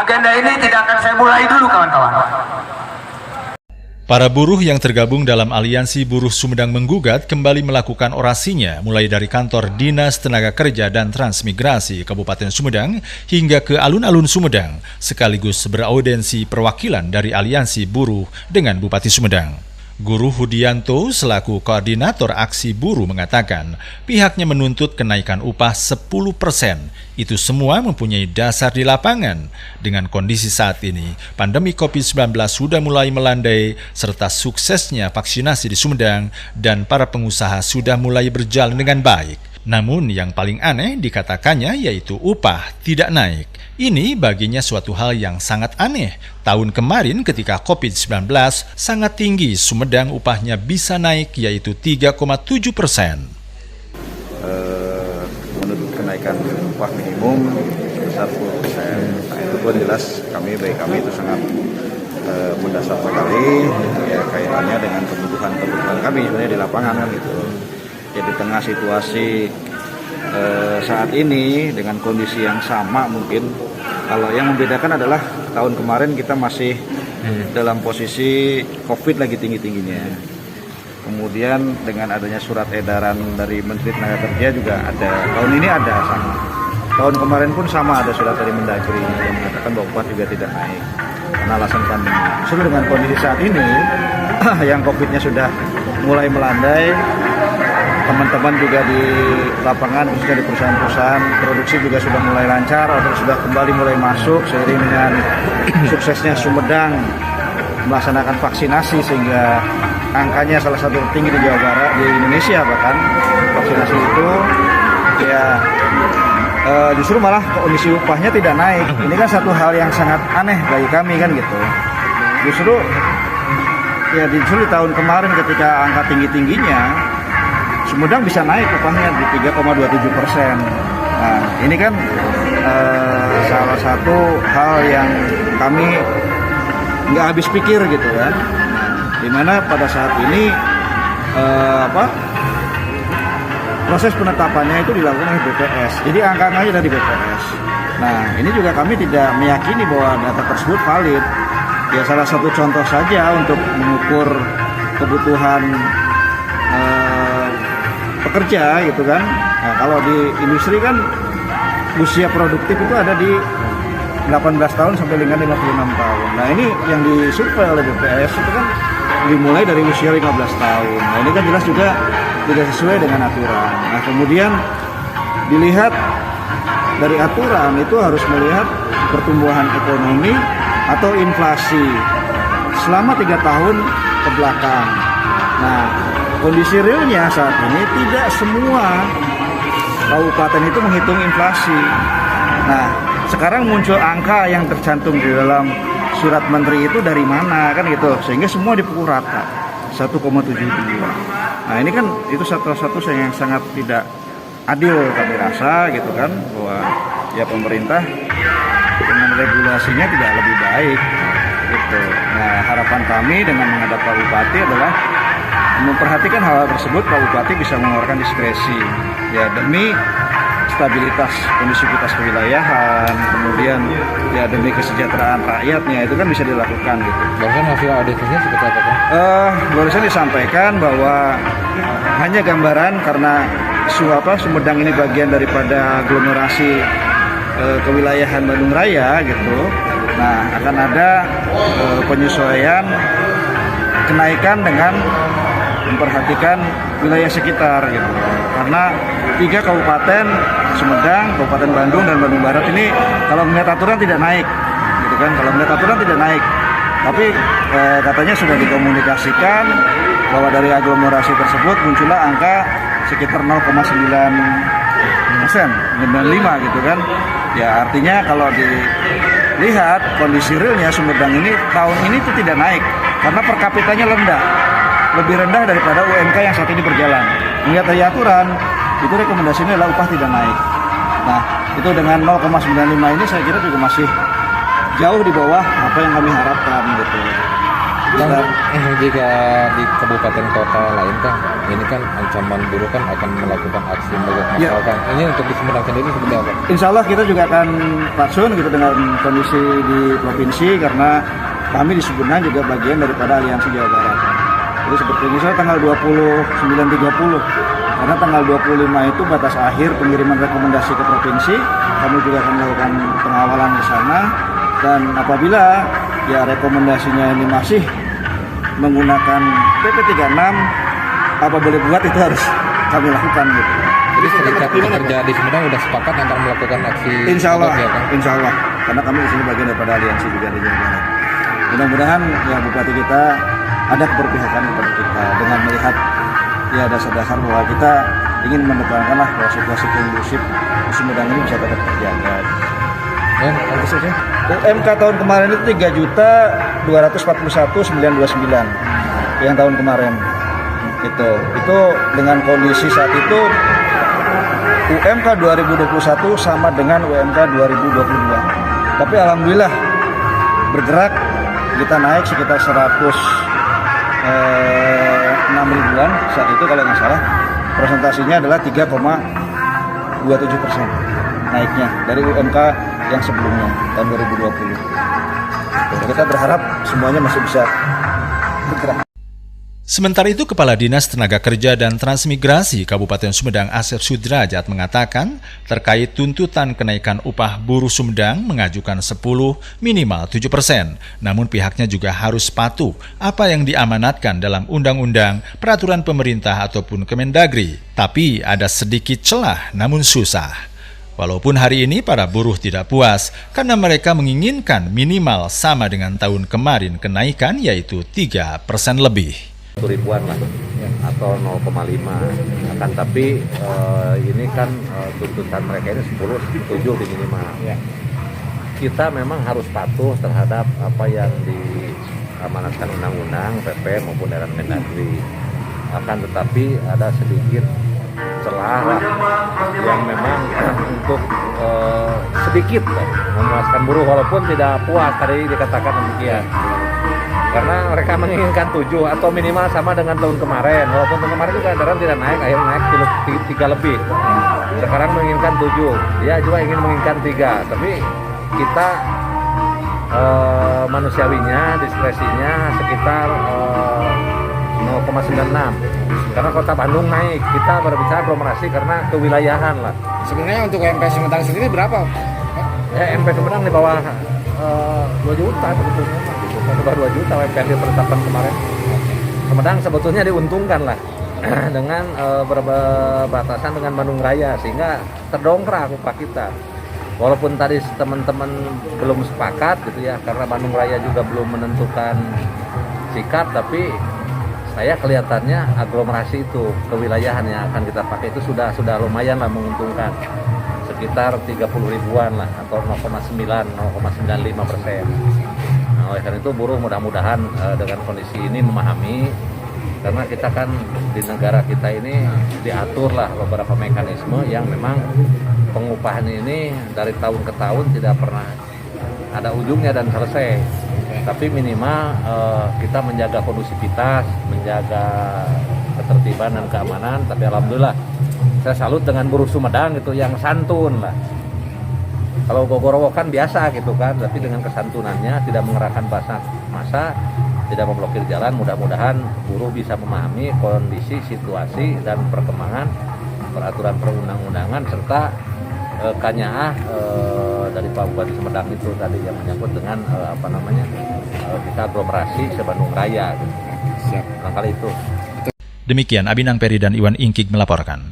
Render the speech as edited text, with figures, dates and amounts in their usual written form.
Agenda ini tidak akan saya mulai dulu, kawan-kawan. Para buruh yang tergabung dalam Aliansi Buruh Sumedang Menggugat kembali melakukan orasinya mulai dari kantor Dinas Tenaga Kerja dan Transmigrasi Kabupaten Sumedang hingga ke alun-alun Sumedang, sekaligus beraudensi perwakilan dari Aliansi Buruh dengan Bupati Sumedang. Guru Hudianto selaku koordinator aksi buruh mengatakan pihaknya menuntut kenaikan upah 10%. Itu semua mempunyai dasar di lapangan. Dengan kondisi saat ini, pandemi COVID-19 sudah mulai melandai serta suksesnya vaksinasi di Sumedang dan para pengusaha sudah mulai berjalan dengan baik. Namun yang paling aneh dikatakannya yaitu upah tidak naik. Ini baginya suatu hal yang sangat aneh. Tahun kemarin ketika COVID-19 sangat tinggi, Sumedang upahnya bisa naik yaitu 3,7%. Menuntut kenaikan upah minimum sebesar 10%. Nah, itu pun jelas kami itu sangat mendasar sekali ya, kaitannya dengan kebutuhan kami sebenarnya di lapangan kan gitu. Ya, di tengah situasi saat ini dengan kondisi yang sama mungkin, kalau yang membedakan adalah tahun kemarin kita masih dalam posisi COVID lagi tinggi-tingginya. Kemudian dengan adanya surat edaran dari Menteri Tenaga Kerja juga ada. Tahun ini ada sama. Tahun kemarin pun sama, ada surat dari Mendagri yang mengatakan bahwa upah juga tidak naik karena alasan pandemi. Justru dengan kondisi saat ini yang COVID-nya sudah mulai melandai, teman-teman juga di lapangan, khususnya di perusahaan-perusahaan, produksi juga sudah mulai lancar atau sudah kembali mulai masuk seiring dengan suksesnya Sumedang melaksanakan vaksinasi sehingga angkanya salah satu tertinggi di Jawa Barat, di Indonesia bahkan vaksinasi itu ya justru malah kondisi upahnya tidak naik. Ini kan satu hal yang sangat aneh bagi kami kan gitu. Justru di tahun kemarin ketika angka tinggi-tingginya Sumedang bisa naik upahnya di 3,27%. Nah, ini kan salah satu hal yang kami nggak habis pikir gitu kan. Dimana pada saat ini proses penetapannya itu dilakukan oleh BPS. Jadi angka-angkanya dari BPS. Nah, ini juga kami tidak meyakini bahwa data tersebut valid. Ya salah satu contoh saja untuk mengukur kebutuhan pekerja gitu kan. Nah, kalau di industri kan usia produktif itu ada di 18 tahun sampai dengan 56 tahun. Nah, ini yang disurvei oleh BPS itu kan dimulai dari usia 15 tahun. Nah, ini kan jelas juga tidak sesuai dengan aturan. Nah, kemudian dilihat dari aturan itu harus melihat pertumbuhan ekonomi atau inflasi selama 3 tahun ke belakang. Nah, kondisi realnya saat ini tidak semua kabupaten itu menghitung inflasi. Nah, sekarang muncul angka yang tercantum di dalam surat menteri itu dari mana kan gitu, sehingga semua dipukul rata 1,72. Nah, ini kan itu satu-satu yang sangat tidak adil kami rasa gitu kan, bahwa ya pemerintah dengan regulasinya tidak lebih baik gitu. Nah, harapan kami dengan menghadap Pak Bupati adalah memperhatikan hal tersebut. Pak Bupati bisa mengeluarkan diskresi ya demi stabilitas kondusivitas kewilayahan, kemudian ya demi kesejahteraan rakyatnya, itu kan bisa dilakukan gitu. Barusan hasil auditnya seperti apa Pak? Barusan disampaikan bahwa hanya gambaran karena Sumedang ini bagian daripada aglomerasi kewilayahan Bandung Raya gitu. Nah, akan ada penyesuaian kenaikan dengan memperhatikan wilayah sekitar gitu. Karena 3 kabupaten Sumedang, Kabupaten Bandung dan Bandung Barat ini kalau melihat aturan tidak naik gitu kan. Kalau melihat aturan tidak naik. Tapi katanya sudah dikomunikasikan bahwa dari aglomerasi tersebut muncullah angka sekitar 0,9%, 95 gitu kan. Ya artinya kalau dilihat kondisi realnya Sumedang ini tahun ini itu tidak naik karena per kapitanya rendah. Lebih rendah daripada UMK yang saat ini berjalan. Melihat dari aturan, itu rekomendasinya adalah upah tidak naik. Nah, itu dengan 0,95 ini saya kira juga masih jauh di bawah apa yang kami harapkan gitu. Jika di kabupaten kota lain kan Ini kan ancaman buruh kan akan melakukan aksi mogok Ya. masal kan. Ini untuk di Sumedang sendiri seperti apa? Insya Allah kita juga akan fatsun gitu dengan kondisi di provinsi, karena kami di Sumedang juga bagian daripada Aliansi Jawa Barat. Jadi seperti misalnya tanggal 29.30, karena tanggal 25 itu batas akhir pengiriman rekomendasi ke provinsi, kami juga akan melakukan pengawalan di sana, dan apabila ya rekomendasinya ini masih menggunakan PP 36, apa boleh buat itu harus kami lakukan gitu. Jadi serikat pekerja di Sumedang udah sepakat akan melakukan aksi Insya Allah, mogok ya kan? insya Allah, karena kami di sini bagian daripada aliansi juga di Jawa Barat. Mudah-mudahan ya Bupati kita ada keberpihakan kepada kita dengan melihat ya dasar-dasar bahwa kita ingin menekankanlah bahwa situasi kondusif di Sumedang ini bisa tetap terjaga. Dan tentu saja UMK tahun kemarin itu 3.241.929 yang tahun kemarin itu dengan kondisi saat itu UMK 2021 sama dengan UMK 2022, tapi alhamdulillah bergerak, kita naik sekitar 106 ribuan saat itu kalau nggak salah. Presentasinya adalah 3,27% naiknya dari UMK yang sebelumnya tahun 2020. Kita berharap semuanya masih bisa bergerak. Sementara itu, Kepala Dinas Tenaga Kerja dan Transmigrasi Kabupaten Sumedang Asep Sudrajat mengatakan terkait tuntutan kenaikan upah buruh Sumedang mengajukan 10 minimal 7%. Namun pihaknya juga harus patuh apa yang diamanatkan dalam undang-undang, peraturan pemerintah ataupun Kemendagri. Tapi ada sedikit celah namun susah. Walaupun hari ini para buruh tidak puas karena mereka menginginkan minimal sama dengan tahun kemarin kenaikan yaitu 3% lebih. Ribuan lah atau 0,5 akan, tapi ini kan tuntutan mereka ini 10-7 di minimal. Kita memang harus patuh terhadap apa yang diamanatkan undang-undang, PP maupun erat Mendagri. Akan tetapi ada sedikit celah lah yang memang untuk sedikit memuaskan buruh, walaupun tidak puas tadi dikatakan demikian. Karena mereka menginginkan 7 atau minimal sama dengan tahun kemarin. Walaupun tahun kemarin juga edaran tidak naik, akhirnya naik 3 lebih. Sekarang menginginkan 7, dia juga ingin menginginkan 3. Tapi kita manusiawinya, diskresinya sekitar 0,96. Karena kota Bandung naik, kita berbicara aglomerasi karena kewilayahan lah. sebenarnya untuk UMK Sumedang sendiri berapa? MP Sumedang di bawah 2 juta sebetulnya. Di bawah 2 juta UMK yang ditetapkan kemarin. Sumedang sebetulnya diuntungkan lah dengan berbatasan dengan Bandung Raya, sehingga terdongkrak upah kita. Walaupun tadi teman-teman belum sepakat gitu ya, karena Bandung Raya juga belum menentukan sikap, tapi saya kelihatannya aglomerasi itu kewilayahan yang akan kita pakai itu sudah lumayan lah menguntungkan, sekitar 30 ribuan lah atau 0,95%. Nah, oleh karena itu buruh mudah-mudahan dengan kondisi ini memahami, karena kita kan di negara kita ini diatur lah beberapa mekanisme yang memang pengupahan ini dari tahun ke tahun tidak pernah ada ujungnya dan selesai. Tapi minimal kita menjaga kondusivitas, menjaga ketertiban dan keamanan. Tapi alhamdulillah saya salut dengan buruh Sumedang gitu yang santun lah. Kalau gogorowo kan biasa gitu kan, tapi dengan kesantunannya, tidak mengerahkan massa, tidak memblokir jalan. Mudah-mudahan buruh bisa memahami kondisi, situasi dan perkembangan peraturan perundang-undangan serta kanyaah dari Pak Bupati Sumedang itu tadi yang menyangkut dengan kita aglomerasi se-Bandung Raya gitu. Siap. Barangkali itu. Demikian Abinang Peri dan Iwan Ingkig melaporkan.